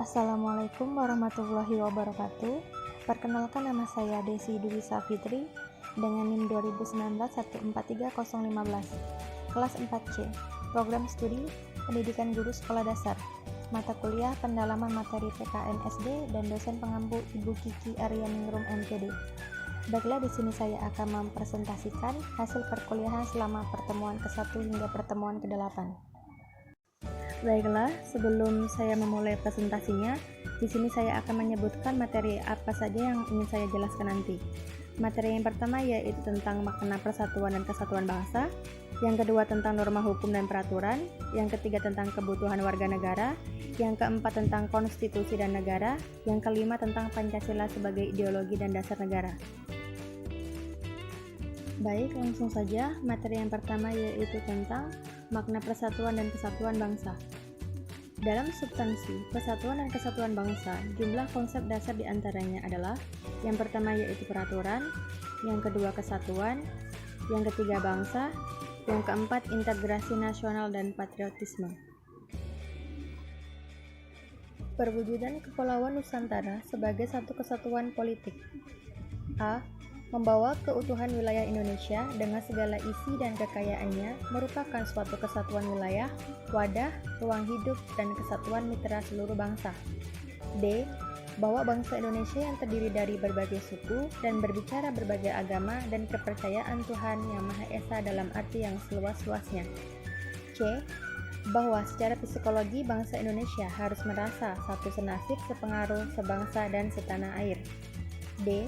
Assalamualaikum warahmatullahi wabarakatuh. Perkenalkan, nama saya Desi Dwi Safitri dengan NIM 2019143015, kelas 4C, program studi Pendidikan Guru Sekolah Dasar, mata kuliah pendalaman materi PKN SD, dan dosen pengampu Ibu Kiki Aryaningrum MPD. Baiklah, di sini saya akan mempresentasikan hasil perkuliahan selama pertemuan ke-1 hingga pertemuan ke-8. Baiklah, sebelum saya memulai presentasinya, di sini saya akan menyebutkan materi apa saja yang ingin saya jelaskan nanti. Materi yang pertama yaitu tentang makna persatuan dan kesatuan bangsa, yang kedua tentang norma hukum dan peraturan, yang ketiga tentang kebutuhan warga negara, yang keempat tentang konstitusi dan negara, yang kelima tentang Pancasila sebagai ideologi dan dasar negara. Baik, langsung saja. Materi yang pertama yaitu tentang makna persatuan dan kesatuan bangsa. Dalam substansi persatuan dan kesatuan bangsa, jumlah konsep dasar diantaranya adalah: yang pertama yaitu peraturan, yang kedua kesatuan, yang ketiga bangsa, yang keempat integrasi nasional dan patriotisme. Perwujudan Kepulauan Nusantara sebagai satu kesatuan politik. A. Membawa keutuhan wilayah Indonesia dengan segala isi dan kekayaannya merupakan suatu kesatuan wilayah, wadah, ruang hidup, dan kesatuan mitra seluruh bangsa. B. Bahwa bangsa Indonesia yang terdiri dari berbagai suku dan berbicara berbagai agama dan kepercayaan Tuhan Yang Maha Esa dalam arti yang seluas-luasnya. C. Bahwa secara psikologi bangsa Indonesia harus merasa satu senasib, sepengaruh, sebangsa, dan setanah air. D.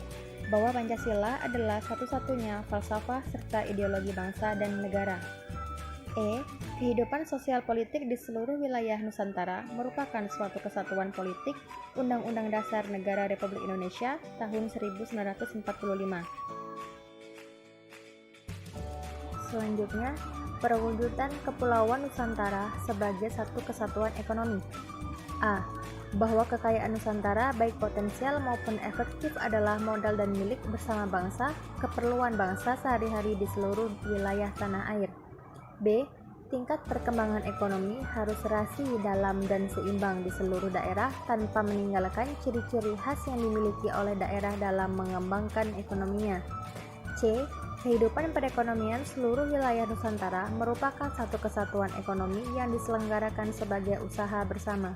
Bahwa Pancasila adalah satu-satunya falsafah serta ideologi bangsa dan negara. E. Kehidupan sosial politik di seluruh wilayah Nusantara merupakan suatu kesatuan politik. Undang-Undang Dasar Negara Republik Indonesia tahun 1945. Selanjutnya, perwujudan Kepulauan Nusantara sebagai satu kesatuan ekonomi. A. Bahwa kekayaan Nusantara baik potensial maupun efektif adalah modal dan milik bersama bangsa, keperluan bangsa sehari-hari di seluruh wilayah tanah air. B. Tingkat perkembangan ekonomi harus serasi, dalam, dan seimbang di seluruh daerah tanpa meninggalkan ciri-ciri khas yang dimiliki oleh daerah dalam mengembangkan ekonominya. C. Kehidupan perekonomian seluruh wilayah Nusantara merupakan satu kesatuan ekonomi yang diselenggarakan sebagai usaha bersama.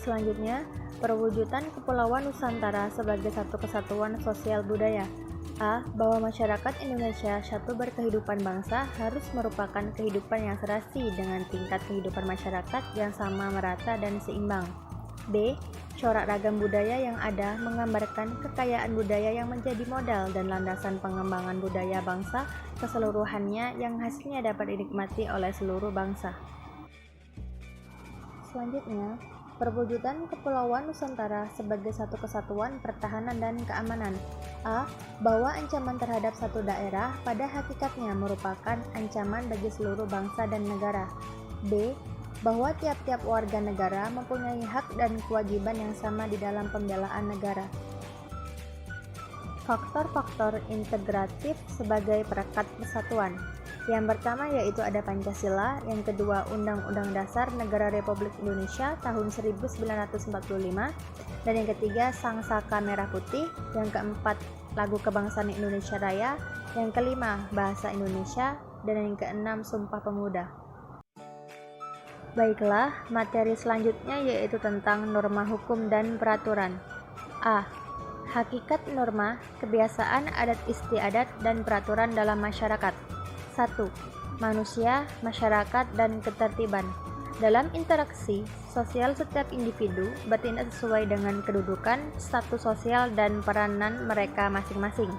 Selanjutnya, perwujudan Kepulauan Nusantara sebagai satu kesatuan sosial budaya. A. Bahwa masyarakat Indonesia satu berkehidupan bangsa harus merupakan kehidupan yang serasi dengan tingkat kehidupan masyarakat yang sama, merata, dan seimbang. B. Corak ragam budaya yang ada menggambarkan kekayaan budaya yang menjadi modal dan landasan pengembangan budaya bangsa keseluruhannya yang hasilnya dapat dinikmati oleh seluruh bangsa. Selanjutnya, perwujudan Kepulauan Nusantara sebagai satu kesatuan pertahanan dan keamanan. A. Bahwa ancaman terhadap satu daerah pada hakikatnya merupakan ancaman bagi seluruh bangsa dan negara. B. Bahwa tiap-tiap warga negara mempunyai hak dan kewajiban yang sama di dalam pembelaan negara. Faktor-faktor integratif sebagai perekat persatuan. Yang pertama yaitu ada Pancasila, yang kedua Undang-Undang Dasar Negara Republik Indonesia tahun 1945, dan yang ketiga Sang Saka Merah Putih, yang keempat Lagu Kebangsaan Indonesia Raya, yang kelima Bahasa Indonesia, dan yang keenam Sumpah Pemuda. Baiklah, materi selanjutnya yaitu tentang norma hukum dan peraturan. A. Hakikat norma, kebiasaan adat istiadat, dan peraturan dalam masyarakat. 1. Manusia, masyarakat, dan ketertiban. Dalam interaksi sosial, setiap individu bertindak sesuai dengan kedudukan, status sosial, dan peranan mereka masing-masing.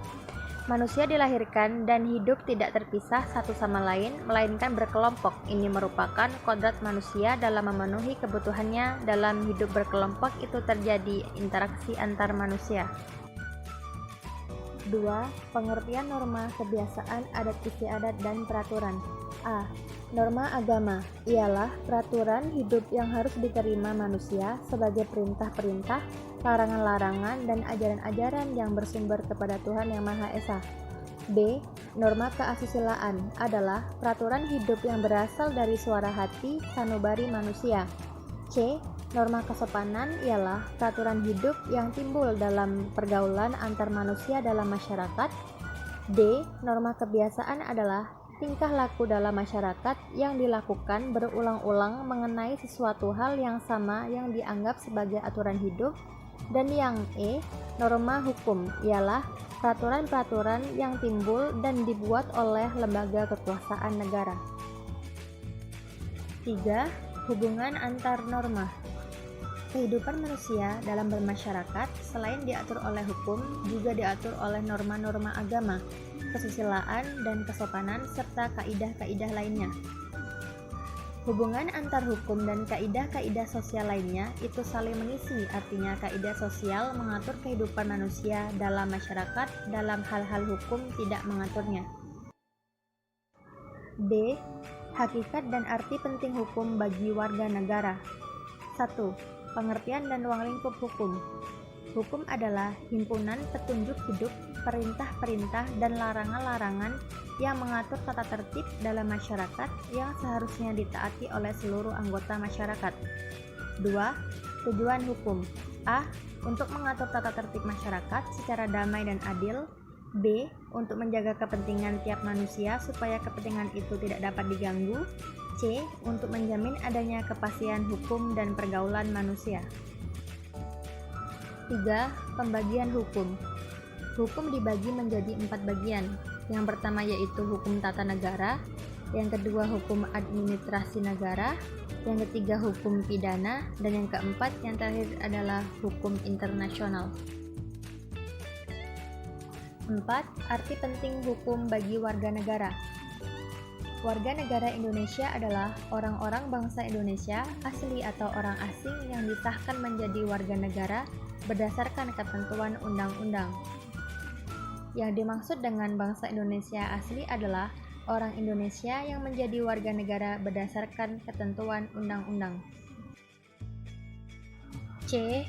Manusia dilahirkan dan hidup tidak terpisah satu sama lain, melainkan berkelompok. Ini merupakan kodrat manusia dalam memenuhi kebutuhannya. Dalam hidup berkelompok itu terjadi interaksi antar manusia. 2. Pengertian norma, kebiasaan, adat istiadat, dan peraturan. A. Norma agama ialah peraturan hidup yang harus diterima manusia sebagai perintah-perintah, larangan-larangan, dan ajaran-ajaran yang bersumber kepada Tuhan Yang Maha Esa. B. Norma keasusilaan adalah peraturan hidup yang berasal dari suara hati sanubari manusia. C. Norma kesopanan ialah peraturan hidup yang timbul dalam pergaulan antar manusia dalam masyarakat. D. Norma kebiasaan adalah tingkah laku dalam masyarakat yang dilakukan berulang-ulang mengenai sesuatu hal yang sama yang dianggap sebagai aturan hidup. Dan yang E. Norma hukum ialah peraturan-peraturan yang timbul dan dibuat oleh lembaga kekuasaan negara. 3. Hubungan antar norma. Kehidupan manusia dalam bermasyarakat selain diatur oleh hukum, juga diatur oleh norma-norma agama, kesusilaan dan kesopanan, serta kaidah-kaidah lainnya. Hubungan antar hukum dan kaidah-kaidah sosial lainnya itu saling mengisi, artinya kaidah sosial mengatur kehidupan manusia dalam masyarakat, dalam hal-hal hukum tidak mengaturnya. D. Hakikat dan arti penting hukum bagi warga negara. 1. Pengertian dan ruang lingkup hukum. Hukum adalah himpunan petunjuk hidup, perintah-perintah, dan larangan-larangan yang mengatur tata tertib dalam masyarakat yang seharusnya ditaati oleh seluruh anggota masyarakat. 2. Tujuan hukum. A. Untuk mengatur tata tertib masyarakat secara damai dan adil. B. Untuk menjaga kepentingan tiap manusia supaya kepentingan itu tidak dapat diganggu. C. Untuk menjamin adanya kepastian hukum dan pergaulan manusia. 3. Pembagian hukum. Hukum dibagi menjadi 4 bagian. Yang pertama yaitu hukum tata negara, yang kedua hukum administrasi negara, yang ketiga hukum pidana, dan yang keempat yang terakhir adalah hukum internasional. 4. Arti penting hukum bagi warga negara. Warga negara Indonesia adalah orang-orang bangsa Indonesia, asli atau orang asing yang disahkan menjadi warga negara berdasarkan ketentuan undang-undang. Yang dimaksud dengan bangsa Indonesia asli adalah orang Indonesia yang menjadi warga negara berdasarkan ketentuan undang-undang. C.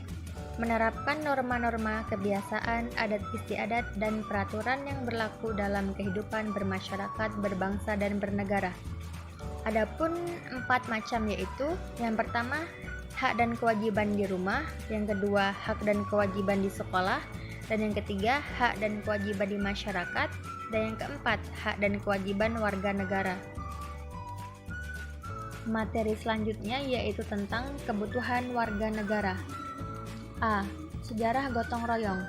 Menerapkan norma-norma, kebiasaan, adat istiadat, dan peraturan yang berlaku dalam kehidupan bermasyarakat, berbangsa, dan bernegara. Adapun 4 macam yaitu, yang pertama, hak dan kewajiban di rumah, yang kedua, hak dan kewajiban di sekolah, dan yang ketiga, hak dan kewajiban di masyarakat, dan yang keempat, hak dan kewajiban warga negara. Materi selanjutnya yaitu tentang kebutuhan warga negara. A. Sejarah gotong royong.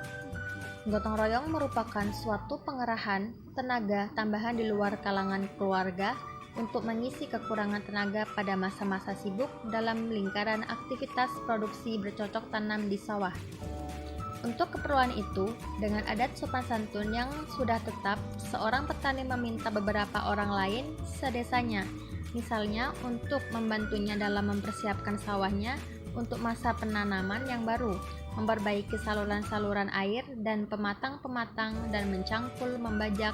Gotong royong merupakan suatu pengerahan tenaga tambahan di luar kalangan keluarga untuk mengisi kekurangan tenaga pada masa-masa sibuk dalam lingkaran aktivitas produksi bercocok tanam di sawah. Untuk keperluan itu, dengan adat sopan santun yang sudah tetap, seorang petani meminta beberapa orang lain sedesanya, misalnya untuk membantunya dalam mempersiapkan sawahnya untuk masa penanaman yang baru, memperbaiki saluran-saluran air dan pematang-pematang, dan mencangkul, membajak,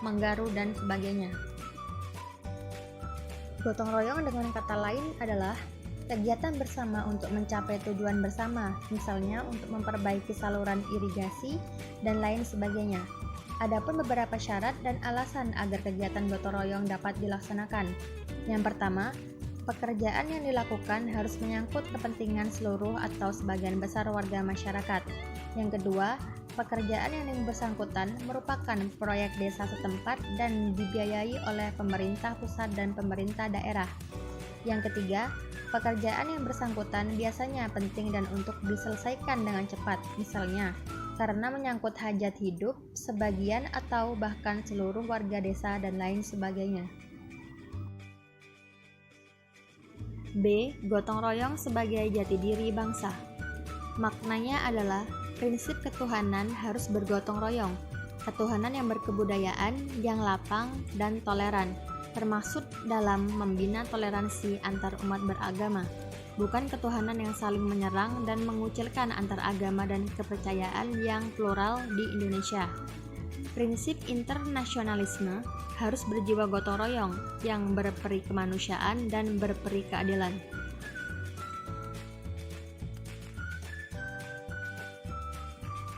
menggaru, dan sebagainya. Gotong royong dengan kata lain adalah kegiatan bersama untuk mencapai tujuan bersama, misalnya untuk memperbaiki saluran irigasi, dan lain sebagainya. Adapun beberapa syarat dan alasan agar kegiatan gotong royong dapat dilaksanakan. Yang pertama, pekerjaan yang dilakukan harus menyangkut kepentingan seluruh atau sebagian besar warga masyarakat. Yang kedua, pekerjaan yang bersangkutan merupakan proyek desa setempat dan dibiayai oleh pemerintah pusat dan pemerintah daerah. Yang ketiga, pekerjaan yang bersangkutan biasanya penting dan untuk diselesaikan dengan cepat, misalnya karena menyangkut hajat hidup sebagian atau bahkan seluruh warga desa dan lain sebagainya. B. Gotong royong sebagai jati diri bangsa. Maknanya adalah prinsip ketuhanan harus bergotong royong, ketuhanan yang berkebudayaan, yang lapang dan toleran, termasuk dalam membina toleransi antar umat beragama, bukan ketuhanan yang saling menyerang dan mengucilkan antar agama dan kepercayaan yang plural di Indonesia. Prinsip internasionalisme harus berjiwa gotong royong yang berperi kemanusiaan dan berperi keadilan.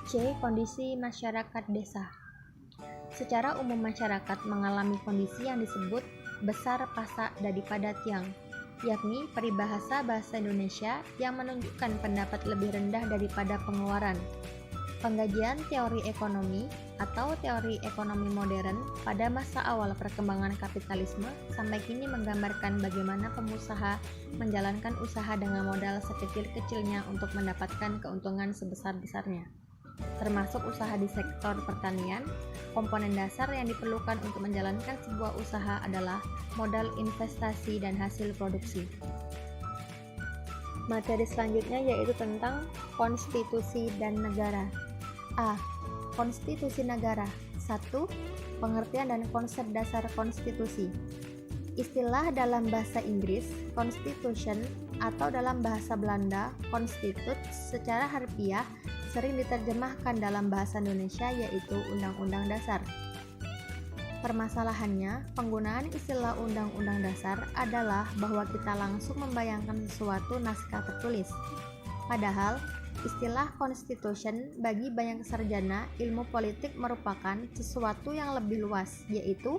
C. Kondisi masyarakat desa. Secara umum masyarakat mengalami kondisi yang disebut besar pasak daripada tiang. yakni peribahasa bahasa Indonesia yang menunjukkan pendapat lebih rendah daripada pengeluaran. Pengkajian teori ekonomi atau teori ekonomi modern pada masa awal perkembangan kapitalisme sampai kini menggambarkan bagaimana pengusaha menjalankan usaha dengan modal sekecil-kecilnya untuk mendapatkan keuntungan sebesar-besarnya. Termasuk usaha di sektor pertanian, komponen dasar yang diperlukan untuk menjalankan sebuah usaha adalah modal investasi dan hasil produksi. Materi selanjutnya yaitu tentang konstitusi dan negara. A. Konstitusi negara. 1. Pengertian dan konsep dasar konstitusi. Istilah dalam bahasa Inggris, constitution, atau dalam bahasa Belanda, constitut, secara harfiah sering diterjemahkan dalam bahasa Indonesia yaitu Undang-Undang Dasar. Permasalahannya, penggunaan istilah Undang-Undang Dasar adalah bahwa kita langsung membayangkan sesuatu naskah tertulis. Padahal, istilah constitution bagi banyak sarjana ilmu politik merupakan sesuatu yang lebih luas, yaitu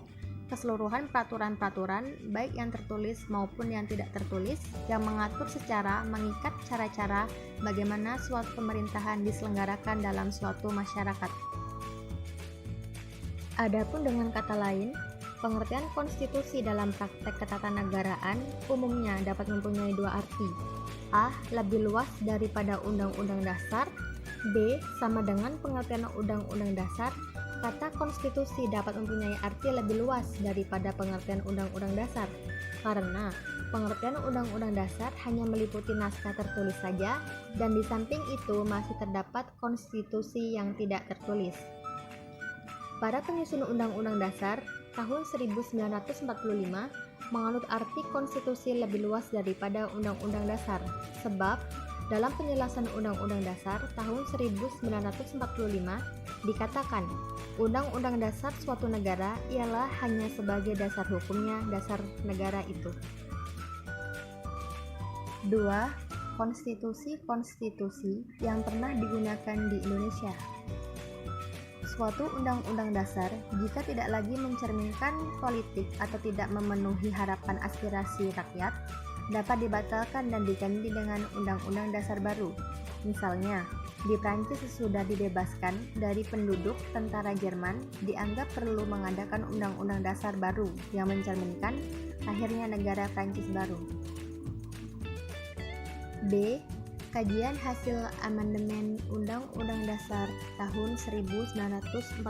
keseluruhan peraturan-peraturan baik yang tertulis maupun yang tidak tertulis yang mengatur secara mengikat cara-cara bagaimana suatu pemerintahan diselenggarakan dalam suatu masyarakat. Adapun dengan kata lain, pengertian konstitusi dalam praktek ketatanegaraan umumnya dapat mempunyai dua arti. A. Lebih luas daripada Undang-Undang Dasar. B. Sama dengan pengertian Undang-Undang Dasar, kata konstitusi dapat mempunyai arti lebih luas daripada pengertian Undang-Undang Dasar, karena pengertian Undang-Undang Dasar hanya meliputi naskah tertulis saja, dan di samping itu masih terdapat konstitusi yang tidak tertulis. Para penyusun Undang-Undang Dasar tahun 1945 menganut arti konstitusi lebih luas daripada Undang-Undang Dasar, sebab dalam penjelasan Undang-Undang Dasar tahun 1945 dikatakan, Undang-Undang Dasar suatu negara ialah hanya sebagai dasar hukumnya dasar negara itu. 2. Konstitusi-konstitusi yang pernah digunakan di Indonesia. Suatu undang-undang dasar jika tidak lagi mencerminkan politik atau tidak memenuhi harapan aspirasi rakyat dapat dibatalkan dan diganti dengan undang-undang dasar baru. Misalnya, di Prancis sesudah dibebaskan dari penduduk tentara Jerman dianggap perlu mengadakan undang-undang dasar baru yang mencerminkan akhirnya negara Prancis baru. B. Kajian hasil amandemen Undang-Undang Dasar tahun 1945.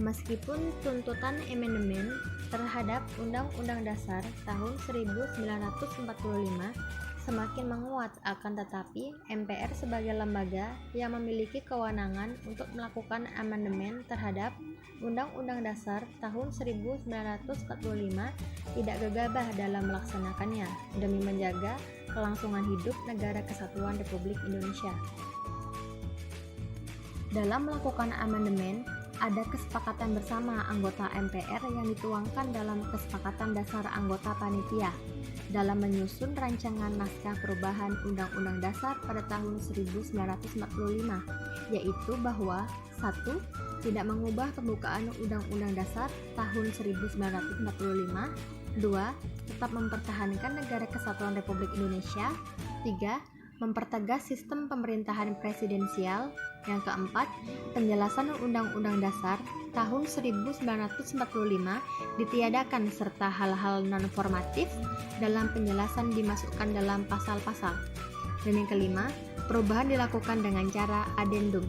Meskipun tuntutan amandemen terhadap Undang-Undang Dasar tahun 1945 semakin menguat, akan tetapi MPR sebagai lembaga yang memiliki kewenangan untuk melakukan amandemen terhadap Undang-Undang Dasar tahun 1945 tidak gegabah dalam melaksanakannya demi menjaga kelangsungan hidup Negara Kesatuan Republik Indonesia. Dalam melakukan amandemen, ada kesepakatan bersama anggota MPR yang dituangkan dalam kesepakatan dasar anggota panitia dalam menyusun rancangan naskah perubahan Undang-Undang Dasar pada tahun 1945, yaitu bahwa 1. Tidak mengubah pembukaan Undang-Undang Dasar tahun 1945, 2. Tetap mempertahankan Negara Kesatuan Republik Indonesia, 3. Mempertegas sistem pemerintahan presidensial, yang keempat, penjelasan Undang-Undang Dasar tahun 1945 ditiadakan serta hal-hal non-formatif dalam penjelasan dimasukkan dalam pasal-pasal. Dan yang kelima, perubahan dilakukan dengan cara adendum.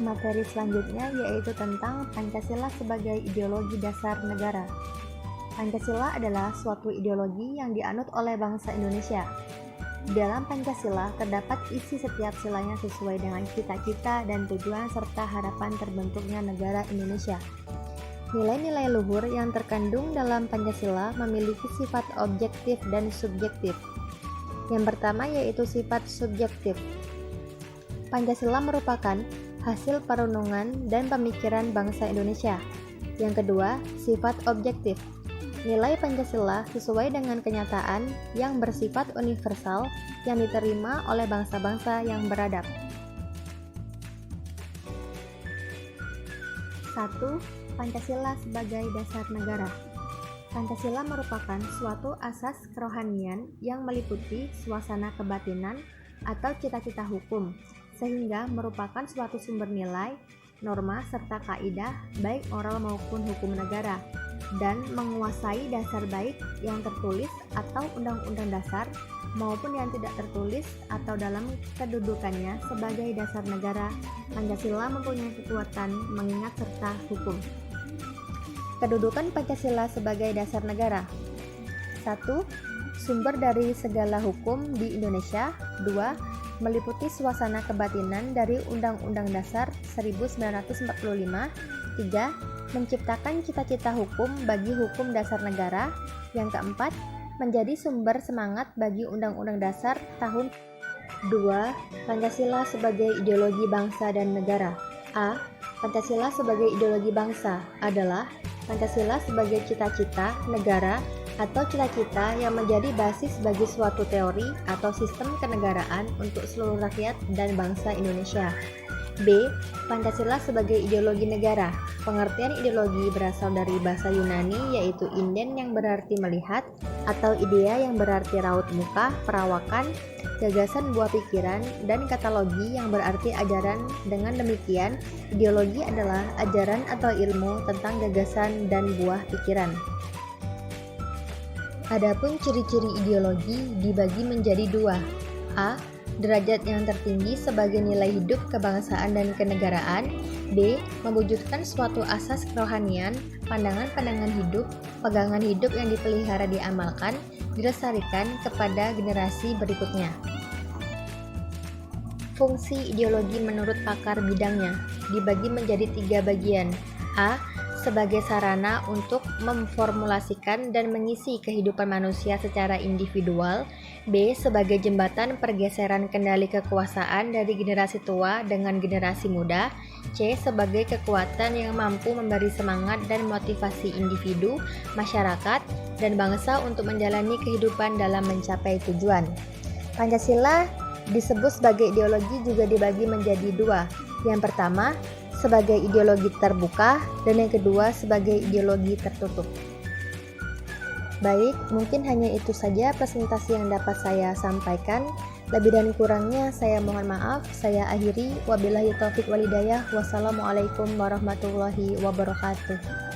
Materi selanjutnya yaitu tentang Pancasila sebagai ideologi dasar negara. Pancasila adalah suatu ideologi yang dianut oleh bangsa Indonesia. Di dalam Pancasila terdapat isi setiap silanya sesuai dengan cita-cita dan tujuan serta harapan terbentuknya negara Indonesia. Nilai-nilai luhur yang terkandung dalam Pancasila memiliki sifat objektif dan subjektif. Yang pertama yaitu sifat subjektif. Pancasila merupakan hasil perenungan dan pemikiran bangsa Indonesia. Yang kedua, sifat objektif. Nilai Pancasila sesuai dengan kenyataan yang bersifat universal yang diterima oleh bangsa-bangsa yang beradab. 1. Pancasila sebagai dasar negara. Pancasila merupakan suatu asas kerohanian yang meliputi suasana kebatinan atau cita-cita hukum, sehingga merupakan suatu sumber nilai, norma, serta kaidah baik moral maupun hukum negara, dan menguasai dasar baik yang tertulis atau undang-undang dasar maupun yang tidak tertulis atau dalam kedudukannya sebagai dasar negara. Pancasila mempunyai kekuatan mengingat serta hukum. Kedudukan Pancasila sebagai dasar negara. 1. Sumber dari segala hukum di Indonesia. 2. Meliputi suasana kebatinan dari Undang-Undang Dasar 1945. 3. Menciptakan cita-cita hukum bagi hukum dasar negara. Yang keempat, menjadi sumber semangat bagi Undang-Undang Dasar tahun 2. Pancasila sebagai ideologi bangsa dan negara. A. Pancasila sebagai ideologi bangsa adalah Pancasila sebagai cita-cita negara atau cita-cita yang menjadi basis bagi suatu teori atau sistem kenegaraan untuk seluruh rakyat dan bangsa Indonesia. B. Pancasila sebagai ideologi negara. Pengertian ideologi berasal dari bahasa Yunani yaitu inden yang berarti melihat atau idea yang berarti raut muka, perawakan, gagasan buah pikiran, dan katalogi yang berarti ajaran. Dengan demikian, ideologi adalah ajaran atau ilmu tentang gagasan dan buah pikiran. Adapun ciri-ciri ideologi dibagi menjadi dua. A. Derajat yang tertinggi sebagai nilai hidup kebangsaan dan kenegaraan. B. Mewujudkan suatu asas kerohanian, pandangan-pandangan hidup, pegangan hidup yang dipelihara diamalkan, dilestarikan kepada generasi berikutnya. Fungsi ideologi menurut pakar bidangnya dibagi menjadi 3 bagian. A. Sebagai sarana untuk memformulasikan dan mengisi kehidupan manusia secara individual. B. Sebagai jembatan pergeseran kendali kekuasaan dari generasi tua dengan generasi muda. C. Sebagai kekuatan yang mampu memberi semangat dan motivasi individu, masyarakat, dan bangsa untuk menjalani kehidupan dalam mencapai tujuan. Pancasila disebut sebagai ideologi juga dibagi menjadi 2. Yang pertama, sebagai ideologi terbuka, dan yang kedua sebagai ideologi tertutup. Baik, mungkin hanya itu saja presentasi yang dapat saya sampaikan. Lebih dan kurangnya saya mohon maaf. Saya akhiri. Wabillahi taufiq wal hidayah. Wassalamualaikum warahmatullahi wabarakatuh.